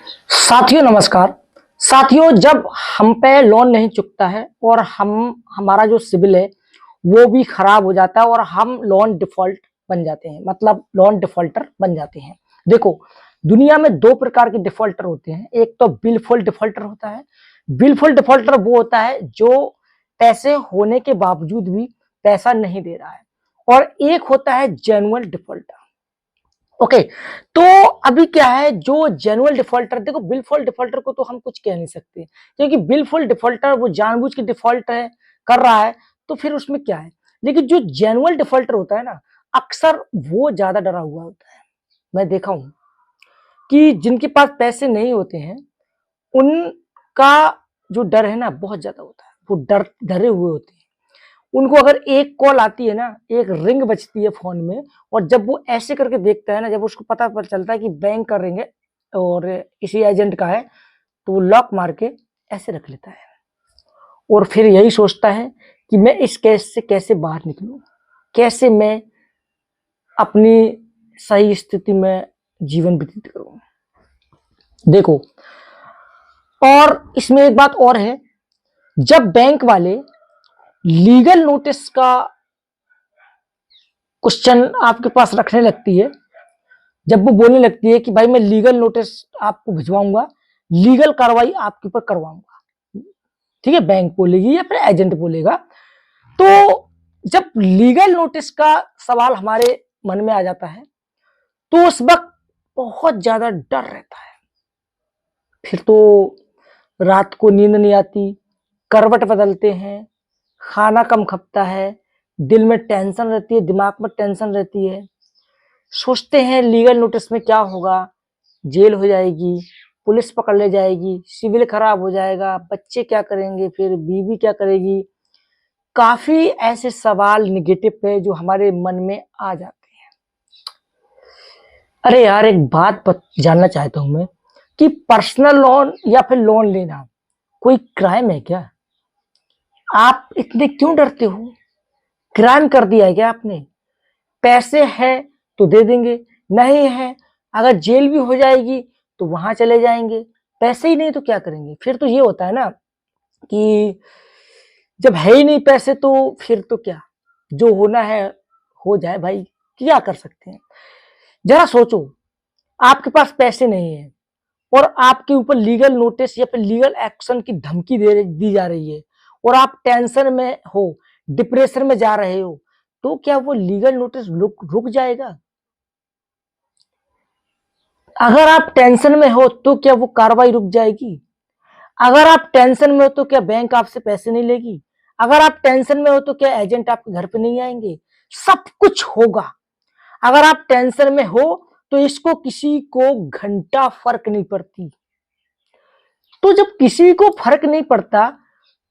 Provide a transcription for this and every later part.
साथियों नमस्कार। साथियों, जब हम पे लोन नहीं चुकता है और हमारा जो सिबिल है वो भी खराब हो जाता है और हम लोन डिफॉल्ट बन जाते हैं, मतलब लोन डिफॉल्टर बन जाते हैं। देखो, दुनिया में दो प्रकार के डिफॉल्टर होते हैं। एक तो बिलफुल डिफॉल्टर होता है। बिलफुल डिफॉल्टर वो होता है जो पैसे होने के बावजूद भी पैसा नहीं दे रहा है, और एक होता है जेन्युइन डिफॉल्टर। ओके, तो अभी क्या है, जो जेन्युइन डिफॉल्टर, देखो बिलफुल डिफॉल्टर को तो हम कुछ कह नहीं सकते, क्योंकि बिलफुल डिफॉल्टर वो जानबूझ के डिफॉल्ट है कर रहा है, तो फिर उसमें क्या है। लेकिन जो जेन्युइन डिफॉल्टर होता है ना, अक्सर वो ज्यादा डरा हुआ होता है। मैं देखा हूं कि जिनके पास पैसे नहीं होते हैं, उनका जो डर है ना बहुत ज्यादा होता है। वो डरे हुए होते हैं। उनको अगर एक कॉल आती है ना, एक रिंग बजती है फोन में, और जब वो ऐसे करके देखता है ना, जब उसको पता चलता है कि बैंक का रिंग है और इसी एजेंट का है, तो वो लॉक मार के ऐसे रख लेता है और फिर यही सोचता है कि मैं इस केस से कैसे बाहर निकलूं, कैसे मैं अपनी सही स्थिति में जीवन व्यतीत करूं। देखो, और इसमें एक बात और है, जब बैंक वाले लीगल नोटिस का क्वेश्चन आपके पास रखने लगती है, जब वो बोलने लगती है कि भाई मैं लीगल नोटिस आपको भिजवाऊंगा, लीगल कार्रवाई आपके ऊपर करवाऊंगा, ठीक है, बैंक बोलेगी या फिर एजेंट बोलेगा, तो जब लीगल नोटिस का सवाल हमारे मन में आ जाता है, तो उस वक्त बहुत ज्यादा डर रहता है। फिर तो रात को नींद नहीं आती, करवट बदलते हैं, खाना कम खपता है, दिल में टेंशन रहती है, दिमाग में टेंशन रहती है। सोचते हैं लीगल नोटिस में क्या होगा, जेल हो जाएगी, पुलिस पकड़ ले जाएगी, सिविल खराब हो जाएगा, बच्चे क्या करेंगे, फिर बीवी क्या करेगी। काफी ऐसे सवाल निगेटिव है जो हमारे मन में आ जाते हैं। अरे यार, एक बात जानना चाहता हूं मैं कि पर्सनल लोन या फिर लोन लेना कोई क्राइम है क्या? आप इतने क्यों डरते हो? क्राइम कर दिया है क्या आपने? पैसे हैं तो दे देंगे, नहीं है, अगर जेल भी हो जाएगी तो वहां चले जाएंगे। पैसे ही नहीं तो क्या करेंगे? फिर तो ये होता है ना कि जब है ही नहीं पैसे, तो फिर तो क्या, जो होना है हो जाए भाई, क्या कर सकते हैं। जरा सोचो, आपके पास पैसे नहीं है और आपके ऊपर लीगल नोटिस या फिर लीगल एक्शन की धमकी दी जा रही है, और आप टेंशन में हो, डिप्रेशन में जा रहे हो, तो क्या वो लीगल नोटिस रुक जाएगा? अगर आप टेंशन में हो तो क्या वो कार्रवाई रुक जाएगी? अगर आप टेंशन में हो तो क्या बैंक आपसे पैसे नहीं लेगी? अगर आप टेंशन में हो तो क्या एजेंट आपके घर पे नहीं आएंगे? सब कुछ होगा। अगर आप टेंशन में हो तो इसको किसी को घंटा फर्क नहीं पड़ती। तो जब किसी को फर्क नहीं पड़ता,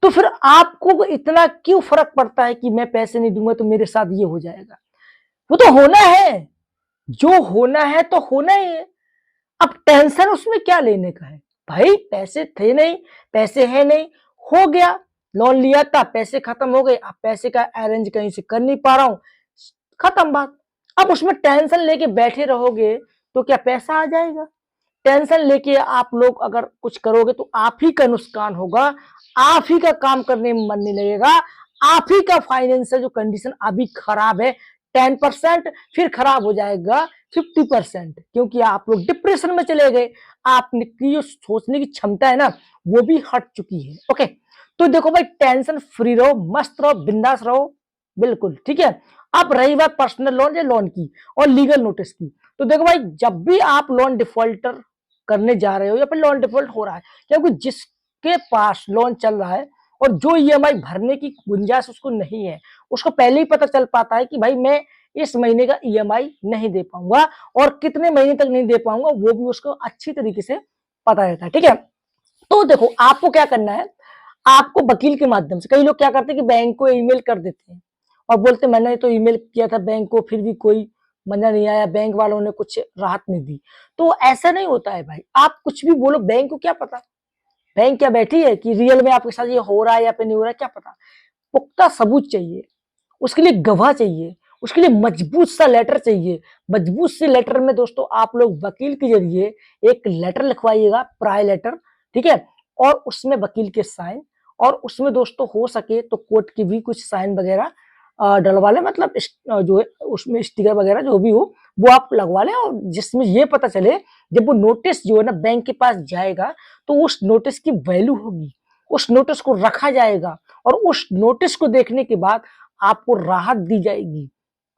तो फिर आपको इतना क्यों फर्क पड़ता है कि मैं पैसे नहीं दूंगा तो मेरे साथ ये हो जाएगा? वो तो होना है, जो होना है तो होना ही है। अब टेंशन उसमें क्या लेने का है? भाई पैसे थे नहीं, पैसे है नहीं, हो गया, लोन लिया था, पैसे खत्म हो गए, अब पैसे का अरेंज कहीं से कर नहीं पा रहा हूं, खत्म बात। अब उसमें टेंशन लेके बैठे रहोगे तो क्या पैसा आ जाएगा? टेंशन लेके आप लोग अगर कुछ करोगे तो आप ही का नुकसान होगा, आप ही का काम करने में मन नहीं लगेगा, आप ही का फाइनेंशियल जो कंडीशन अभी खराब है 10%, फिर खराब हो जाएगा 50%, क्योंकि आप लोग डिप्रेशन में चले गए। आपकी जो सोचने की क्षमता है ना, वो भी हट चुकी है। ओके, तो देखो भाई, टेंशन फ्री रहो, मस्त रहो, बिंदास रहो, बिल्कुल ठीक है। अब रही बात पर्सनल लोन या लोन की और लीगल नोटिस की, तो देखो भाई, जब भी आप लोन डिफॉल्टर करने जा रहे हो या फिर लोन डिफॉल्ट हो रहा है, क्योंकि जिसके पास लोन चल रहा है और जो ईएमआई भरने की गुंजाइश उसको नहीं है, उसको पहले ही पता चल पाता है कि भाई मैं इस महीने का ईएमआई नहीं दे पाऊंगा, और कितने महीने तक नहीं दे पाऊंगा वो भी उसको अच्छी तरीके से पता रहता है, ठीक है। तो देखो, आपको क्या करना है, आपको वकील के माध्यम से, कई लोग क्या करते हैं कि बैंक को ईमेल कर देते हैं और बोलते हैं मैंने तो ईमेल किया था बैंक को, फिर भी कोई मजा नहीं आया, बैंक वालों ने कुछ राहत नहीं दी। तो ऐसा नहीं होता है भाई, आप कुछ भी बोलो, बैंक को क्या पता, बैंक क्या बैठी है कि रियल में आपके साथ ये हो रहा है या फिर नहीं हो रहा है, क्या पता। पुख्ता सबूत चाहिए, उसके लिए गवाह चाहिए, उसके लिए मजबूत सा लेटर चाहिए। मजबूत से लेटर में दोस्तों आप लोग वकील के जरिए एक लेटर लिखवाइएगा, प्राय लेटर, ठीक है, और उसमें वकील के साइन, और उसमें दोस्तों हो सके तो कोर्ट की भी कुछ साइन वगैरह डलवा लें, मतलब जो है उसमें स्टिकर वगैरह जो भी हो वो आप लगवा लें, और जिसमें ये पता चले जब वो नोटिस जो है ना बैंक के पास जाएगा तो उस नोटिस की वैल्यू होगी, उस नोटिस को रखा जाएगा और उस नोटिस को देखने के बाद आपको राहत दी जाएगी।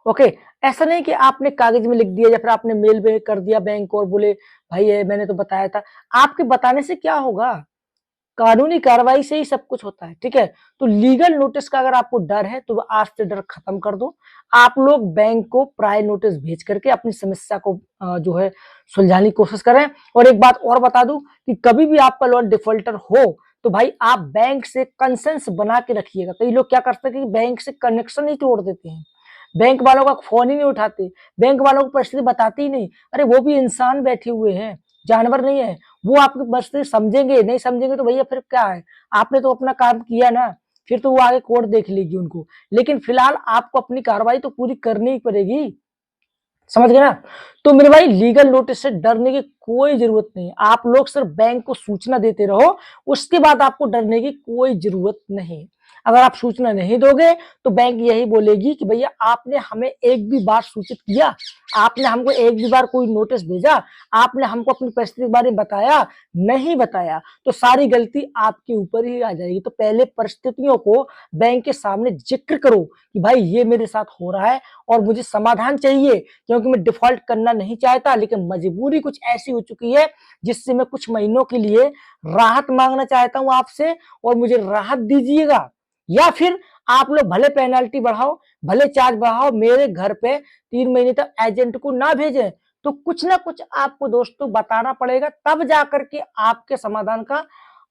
ओके, ऐसा नहीं कि आपने कागज में लिख दिया या फिर आपने मेल में कर दिया बैंक को और बोले भाई ये मैंने तो बताया था। आपके बताने से क्या होगा? कानूनी कार्रवाई से ही सब कुछ होता है, ठीक है? तो लीगल नोटिस का अगर आपको डर है तो आज से डर खत्म कर दो। आप लोग बैंक को प्रायर नोटिस भेज करके अपनी समस्या को जो है सुलझाने की कोशिश करें। और एक बात और बता दूं कि कभी भी आपका लोन डिफॉल्टर हो तो भाई आप बैंक से कंसेंस बना के रखिएगा। कई लोग क्या करते हैं कि बैंक से कनेक्शन ही तोड़ देते हैं, बैंक वालों का फोन ही नहीं उठाते, बैंक वालों को परिस्थिति बताते ही नहीं। अरे वो भी इंसान बैठे हुए हैं, जानवर नहीं है। वो आपकी परिस्थिति समझेंगे, नहीं समझेंगे तो भैया फिर क्या है, आपने तो अपना काम किया ना, फिर तो वो आगे कोर्ट देख लेगी उनको। लेकिन फिलहाल आपको अपनी कार्रवाई तो पूरी करनी ही पड़ेगी, समझ गए ना? तो मेरे भाई लीगल नोटिस से डरने की कोई जरूरत नहीं है। आप लोग सिर्फ बैंक को सूचना देते रहो, उसके बाद आपको डरने की कोई जरूरत नहीं। अगर आप सूचना नहीं दोगे तो बैंक यही बोलेगी कि भैया आपने हमें एक भी बार सूचित किया, आपने हमको एक भी बार कोई नोटिस भेजा, आपने हमको अपनी परिस्थिति के बारे में बताया, नहीं बताया, तो सारी गलती आपके ऊपर ही आ जाएगी। तो पहले परिस्थितियों को बैंक के सामने जिक्र करो कि भाई ये मेरे साथ हो रहा है और मुझे समाधान चाहिए, क्योंकि मैं डिफॉल्ट करना नहीं चाहता, लेकिन मजबूरी कुछ ऐसी हो चुकी है जिससे मैं कुछ महीनों के लिए राहत मांगना चाहता हूं आपसे, और मुझे राहत दीजिएगा। या फिर आप लोग भले पेनल्टी बढ़ाओ, भले चार्ज बढ़ाओ, मेरे घर पे 3 महीने तक एजेंट को ना भेजें। तो कुछ ना कुछ आपको दोस्तों बताना पड़ेगा, तब जाकर के आपके समाधान का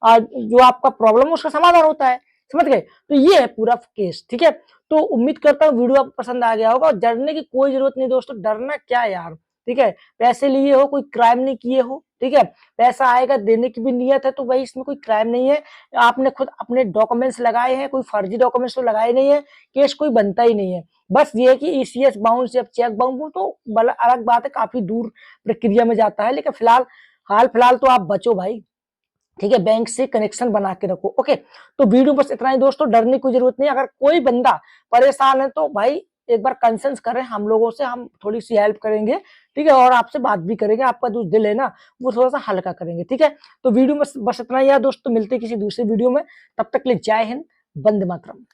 जो आपका प्रॉब्लम है उसका समाधान होता है। समझ गए? तो ये है पूरा केस, ठीक है? तो उम्मीद करता हूँ वीडियो आपको पसंद आ गया होगा। और डरने की कोई जरूरत नहीं दोस्तों, डरना क्या यार, ठीक है? पैसे लिए हो, कोई क्राइम नहीं किए हो, ठीक है? पैसा आएगा, देने की भी नियत है तो भाई इसमें कोई क्राइम नहीं है। आपने खुद अपने डॉक्यूमेंट्स लगाए हैं, कोई फर्जी डॉक्यूमेंट्स तो लगाए नहीं है, केस कोई बनता ही नहीं है। बस ये है कि ईसीएस बाउंस या चेक बाउंस तो अलग बात है, काफी दूर प्रक्रिया में जाता है, लेकिन फिलहाल हाल फिलहाल तो आप बचो भाई, ठीक है? बैंक से कनेक्शन बना के रखो। ओके, तो वीडियो बस इतना ही दोस्तों, डरने की जरूरत नहीं। अगर कोई बंदा परेशान है तो भाई एक बार कंसल्ट करें हम लोगों से, हम थोड़ी सी हेल्प करेंगे, ठीक है? और आपसे बात भी करेंगे, आपका जो दिल है ना वो थोड़ा सा हल्का करेंगे, ठीक है? तो वीडियो में बस इतना ही है दोस्तों, मिलते हैं किसी दूसरे वीडियो में, तब तक के लिए जय हिंद, वंदे मातरम।